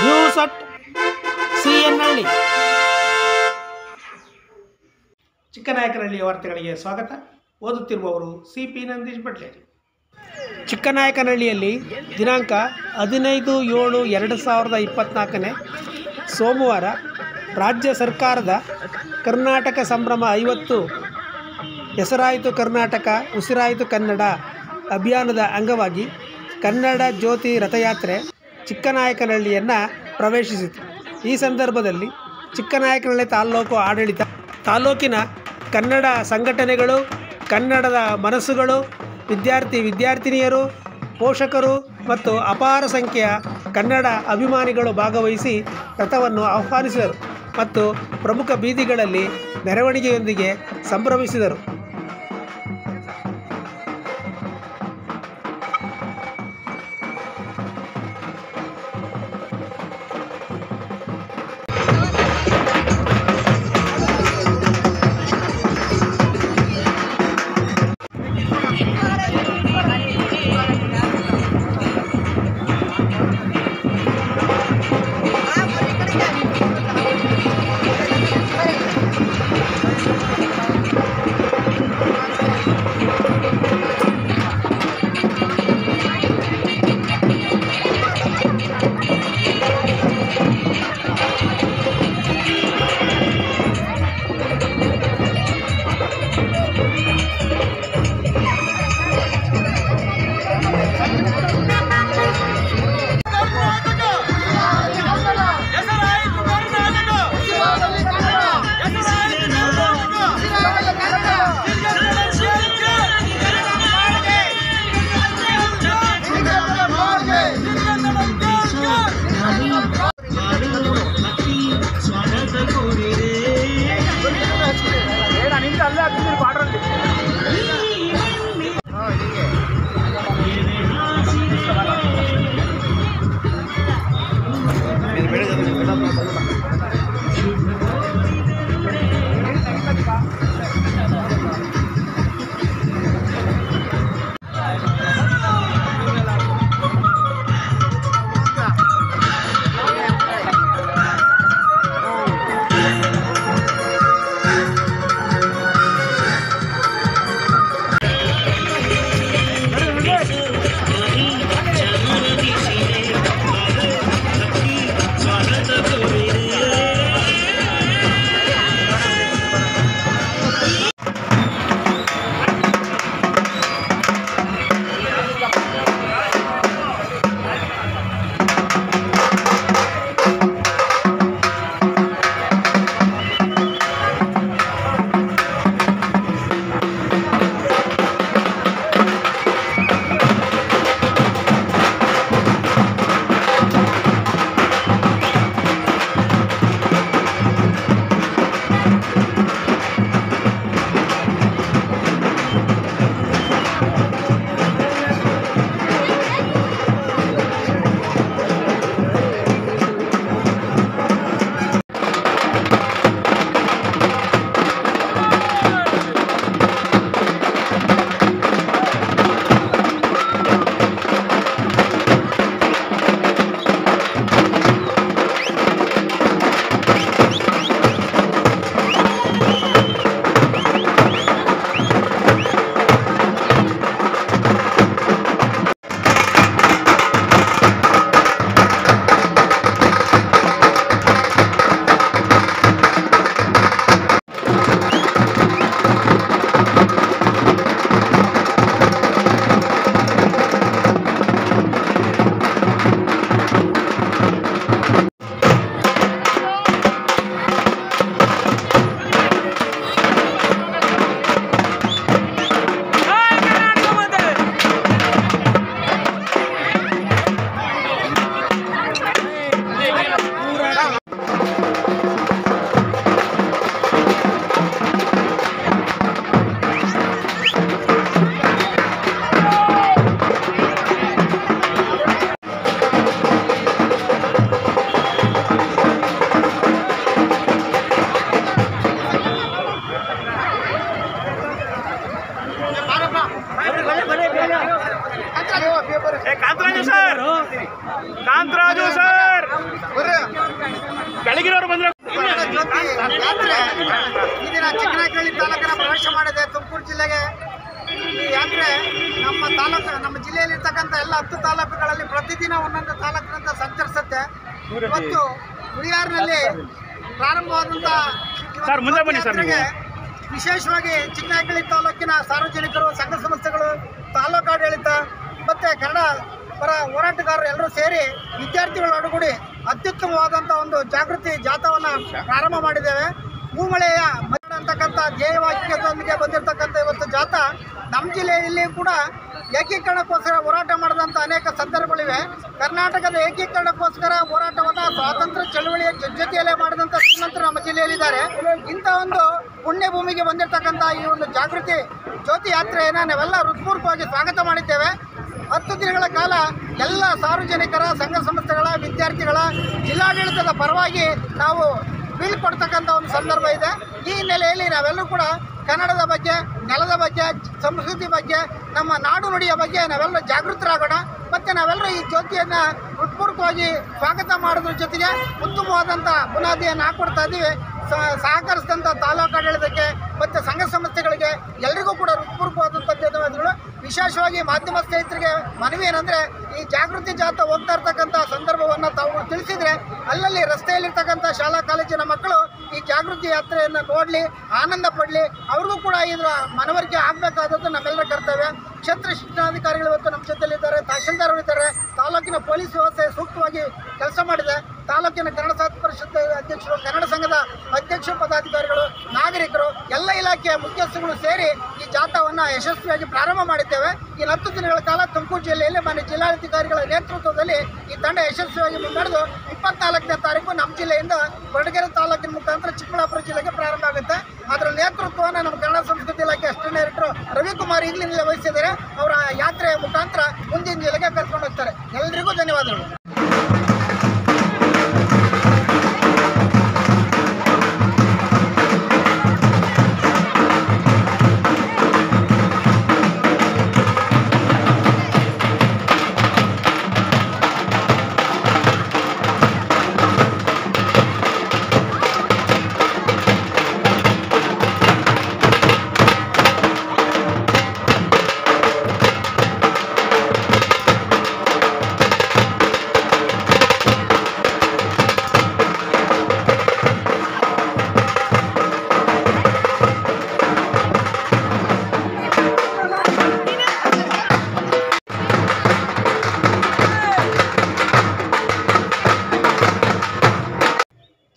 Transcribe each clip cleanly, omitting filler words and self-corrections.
News at CN ಹಳ್ಳಿ. ಚಿಕ್ಕನಾಯಕನಹಳ್ಳಿಯ ವಾರ್ತೆಗಳಿಗೆ ಸ್ವಾಗತ. ಓದುತ್ತಿರುವವರು CP ನಂದೀಶ್ ಬಟ್ಲೇರಿ. ಚಿಕ್ಕನಾಯಕನಹಳ್ಳಿಯಲ್ಲಿ ದಿನಾಂಕ 15/7/2024 ಸೋಮವಾರ ರಾಜ್ಯ ಸರ್ಕಾರದ ಕರ್ನಾಟಕ ಸಂಭ್ರಮ 50 ಹೆಸರಾಯಿತು ಕರ್ನಾಟಕ ಉಸಿರಾಯಿತು ಕನ್ನಡ ಅಭಿಯಾನದ ಅಂಗವಾಗಿ ಕನ್ನಡ ಜ್ಯೋತಿ ರಥಯಾತ್ರೆ ಚಿಕ್ಕನಾಯಕನಹಳ್ಳಿಯನ್ನು ಪ್ರವೇಶಿಸಿತು. ಈ ಸಂದರ್ಭದಲ್ಲಿ ಚಿಕ್ಕನಾಯಕನಹಳ್ಳಿ ತಾಲೂಕು ಆಡಳಿತ, ತಾಲೂಕಿನ ಕನ್ನಡ ಸಂಘಟನೆಗಳು, ಕನ್ನಡದ ಮನಸ್ಸುಗಳು, ವಿದ್ಯಾರ್ಥಿನಿಯರು, ಪೋಷಕರು ಮತ್ತು ಅಪಾರ ಸಂಖ್ಯೆಯ ಕನ್ನಡ ಅಭಿಮಾನಿಗಳು ಭಾಗವಹಿಸಿ ರಥವನ್ನು ಆಹ್ವಾನಿಸಿದರು ಮತ್ತು ಪ್ರಮುಖ ಬೀದಿಗಳಲ್ಲಿ ಮೆರವಣಿಗೆಯೊಂದಿಗೆ ಸಂಭ್ರಮಿಸಿದರು. कांतराजू सर ಯಾತ್ರೆ ಈ ದಿನ ಚಿಕ್ಕನಾಯಕನಹಳ್ಳಿ ತಾಲೂಕಿನ ಪ್ರವೇಶ ಮಾಡಿದೆ ತುಮಕೂರು ಜಿಲ್ಲೆಗೆ. ಈ ಯಾತ್ರೆ ನಮ್ಮ ಜಿಲ್ಲೆಯಲ್ಲಿರ್ತಕ್ಕಂಥ ಎಲ್ಲ 10 ತಾಲೂಕುಗಳಲ್ಲಿ ಪ್ರತಿದಿನ ಒಂದೊಂದು ತಾಲೂಕಿನಿಂದ ಸಂಚರಿಸುತ್ತೆ. ಇವತ್ತು ಹುಳಿಯಾರಿನಲ್ಲಿ ಪ್ರಾರಂಭವಾದಂಥ ಯಾತ್ರೆಗೆ ವಿಶೇಷವಾಗಿ ಚಿಕ್ಕನಾಯಕನಹಳ್ಳಿ ತಾಲೂಕಿನ ಸಾರ್ವಜನಿಕರು, ಸಂಘ ಸಂಸ್ಥೆಗಳು, ತಾಲೂಕು ಆಡಳಿತ ಮತ್ತು ಕನ್ನಡ ಪರ ಹೋರಾಟಗಾರರು ಎಲ್ಲರೂ ಸೇರಿ ವಿದ್ಯಾರ್ಥಿಗಳ ಒಡಗೂಡಿ ಅತ್ಯುತ್ತಮವಾದಂಥ ಒಂದು ಜಾಗೃತಿ ಜಾಥಾವನ್ನು ಪ್ರಾರಂಭ ಮಾಡಿದ್ದೇವೆ. ಭೂಮಳೆಯ ಮರಣ ಅಂತಕ್ಕಂಥ ಧ್ಯೇಯವಾಕ್ಯದೊಂದಿಗೆ ಬಂದಿರತಕ್ಕಂಥ ಇವತ್ತು ಜಾಥಾ ನಮ್ಮ ಜಿಲ್ಲೆಯಲ್ಲಿ ಕೂಡ ಏಕೀಕರಣಕ್ಕೋಸ್ಕರ ಹೋರಾಟ ಮಾಡಿದಂಥ ಅನೇಕ ಸಂದರ್ಭಗಳಿವೆ. ಕರ್ನಾಟಕದ ಏಕೀಕರಣಕ್ಕೋಸ್ಕರ ಹೋರಾಟವನ್ನು ಸ್ವಾತಂತ್ರ್ಯ ಚಳವಳಿಯ ಜೊತೆಯಲ್ಲೇ ಮಾಡಿದಂಥ ಶ್ರೀಮಂತರು ನಮ್ಮ ಜಿಲ್ಲೆಯಲ್ಲಿದ್ದಾರೆ. ಇಂಥ ಒಂದು ಪುಣ್ಯ ಭೂಮಿಗೆ ಬಂದಿರತಕ್ಕಂಥ ಈ ಒಂದು ಜಾಗೃತಿ ಜ್ಯೋತಿ ಯಾತ್ರೆಯನ್ನು ನಾವೆಲ್ಲ ಹೃತ್ಪೂರ್ವಕವಾಗಿ ಸ್ವಾಗತ ಮಾಡಿದ್ದೇವೆ. 10 ದಿನಗಳ ಕಾಲ ಎಲ್ಲ ಸಾರ್ವಜನಿಕರ, ಸಂಘ ಸಂಸ್ಥೆಗಳ, ವಿದ್ಯಾರ್ಥಿಗಳ, ಜಿಲ್ಲಾಡಳಿತದ ಪರವಾಗಿ ನಾವು ಬೀಳ್ಕೊಡ್ತಕ್ಕಂಥ ಒಂದು ಸಂದರ್ಭ ಇದೆ. ಈ ಹಿನ್ನೆಲೆಯಲ್ಲಿ ನಾವೆಲ್ಲರೂ ಕೂಡ ಕನ್ನಡದ ಬಗ್ಗೆ, ನೆಲದ ಬಗ್ಗೆ, ಸಂಸ್ಕೃತಿ ಬಗ್ಗೆ, ನಮ್ಮ ನಾಡು ನುಡಿಯ ಬಗ್ಗೆ ನಾವೆಲ್ಲರೂ ಜಾಗೃತರಾಗೋಣ. ಮತ್ತು ನಾವೆಲ್ಲರೂ ಈ ಜ್ಯೋತಿಯನ್ನು ಹೃತ್ಪೂರ್ವಕವಾಗಿ ಸ್ವಾಗತ ಮಾಡೋದ್ರ ಜೊತೆಗೆ ಉತ್ತಮವಾದಂಥ ಬುನಾದಿಯನ್ನು ಹಾಕ್ಕೊಡ್ತಾ ಇದ್ದೀವಿ. ಸಹಕರಿಸಿದಂಥ ತಾಲೂಕು ಆಡಳಿತಕ್ಕೆ ಮತ್ತು ಸಂಘ ಸಂಸ್ಥೆಗಳಿಗೆ ಎಲ್ಲರಿಗೂ ಕೂಡ ಹೃತ್ಪೂರ್ವಕವಾದಂಥ ಧನ್ಯವಾದಗಳು. ವಿಶೇಷವಾಗಿ ಮಾಧ್ಯಮ ಸ್ನೇಹಿತರಿಗೆ ಮನವಿ ಏನಂದರೆ, ಈ ಜಾಗೃತಿ ಜಾಥಾ ಹೋಗ್ತಾ ಇರ್ತಕ್ಕಂಥ ಸಂದರ್ಭವನ್ನು ತಾವು ತಿಳಿಸಿದರೆ ಅಲ್ಲಲ್ಲಿ ರಸ್ತೆಯಲ್ಲಿರ್ತಕ್ಕಂಥ ಶಾಲಾ ಕಾಲೇಜಿನ ಮಕ್ಕಳು ಈ ಜಾಗೃತಿ ಯಾತ್ರೆಯನ್ನು ನೋಡಲಿ, ಆನಂದ ಪಡಲಿ. ಅವ್ರಿಗೂ ಕೂಡ ಇದರ ಮನವರಿಕೆ ಆಗಬೇಕಾದದ್ದು ನಮ್ಮೆಲ್ಲರ ಕರ್ತವ್ಯ. ಕ್ಷೇತ್ರ ಶಿಕ್ಷಣಾಧಿಕಾರಿಗಳು ಇವತ್ತು ನಮ್ಮ ಜೊತೆಯಲ್ಲಿದ್ದಾರೆ, ತಹಶೀಲ್ದಾರ್ ಇದ್ದಾರೆ, ತಾಲೂಕಿನ ಪೊಲೀಸ್ ವ್ಯವಸ್ಥೆ ಸೂಕ್ತವಾಗಿ ಕೆಲಸ ಮಾಡಿದೆ. ತಾಲೂಕಿನ ಕನ್ನಡ ಸಾಹಿತ್ಯ ಪರಿಷತ್ ಅಧ್ಯಕ್ಷರು, ಕನ್ನಡ ಸಂಘದ ಅಧ್ಯಕ್ಷ ಪದಾಧಿಕಾರಿಗಳು, ನಾಗರಿಕರು, ಎಲ್ಲ ಇಲಾಖೆಯ ಮುಖ್ಯಸ್ಥರುಗಳು ಸೇರಿ ಈ ಜಾಥಾವನ್ನು ಯಶಸ್ವಿಯಾಗಿ ಪ್ರಾರಂಭ ಮಾಡಿದ್ದೇವೆ. ಈ 10 ದಿನಗಳ ಕಾಲ ತುಮಕೂರು ಜಿಲ್ಲೆಯಲ್ಲಿ ಮಾನ್ಯ ಜಿಲ್ಲಾಧಿಕಾರಿಗಳ ನೇತೃತ್ವದಲ್ಲಿ ಈ ತಂಡ ಯಶಸ್ವಿಯಾಗಿ ಮುನ್ನಡೆದು 24ನೇ ತಾರೀಕು ನಮ್ಮ ಜಿಲ್ಲೆಯಿಂದ ಕೊರಟಗೆರೆ ತಾಲೂಕಿನ ಮುಖಾಂತರ ಚಿಕ್ಕಬಳ್ಳಾಪುರ ಜಿಲ್ಲೆಗೆ ಪ್ರಾರಂಭ ಆಗುತ್ತೆ. ಅದರ ನೇತೃತ್ವವನ್ನು ನಮ್ಮ ಕನ್ನಡ ಸಂಸ್ಕೃತಿ ಇಲಾಖೆ ಅಸಿಸ್ಟೆಂಟ್ ಡೈರೆಕ್ಟರ್ ರವಿಕುಮಾರ್ ಈಗಲಿಂದಲೇ ವಹಿಸಿದ್ದಾರೆ. ಅವರ ಯಾತ್ರೆಯ ಮುಖಾಂತರ ಮುಂದಿನ ಜಿಲ್ಲೆಗೆ ಕರ್ಕೊಂಡು ಹೋಗ್ತಾರೆ. ಎಲ್ಲರಿಗೂ ಧನ್ಯವಾದಗಳು.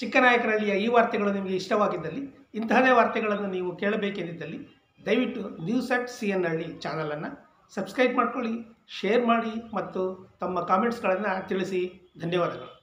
ಚಿಕ್ಕನಾಯಕನಹಳ್ಳಿಯ ಈ ವಾರ್ತೆಗಳು ನಿಮಗೆ ಇಷ್ಟವಾಗಿದ್ದಲ್ಲಿ, ಇಂತಹದೇ ವಾರ್ತೆಗಳನ್ನು ನೀವು ಕೇಳಬೇಕೆಂದಿದ್ದಲ್ಲಿ ದಯವಿಟ್ಟು News@CN ಚಾನಲನ್ನು ಸಬ್ಸ್ಕ್ರೈಬ್ ಮಾಡ್ಕೊಳ್ಳಿ, ಶೇರ್ ಮಾಡಿ ಮತ್ತು ತಮ್ಮ ಕಾಮೆಂಟ್ಸ್ಗಳನ್ನು ತಿಳಿಸಿ. ಧನ್ಯವಾದಗಳು.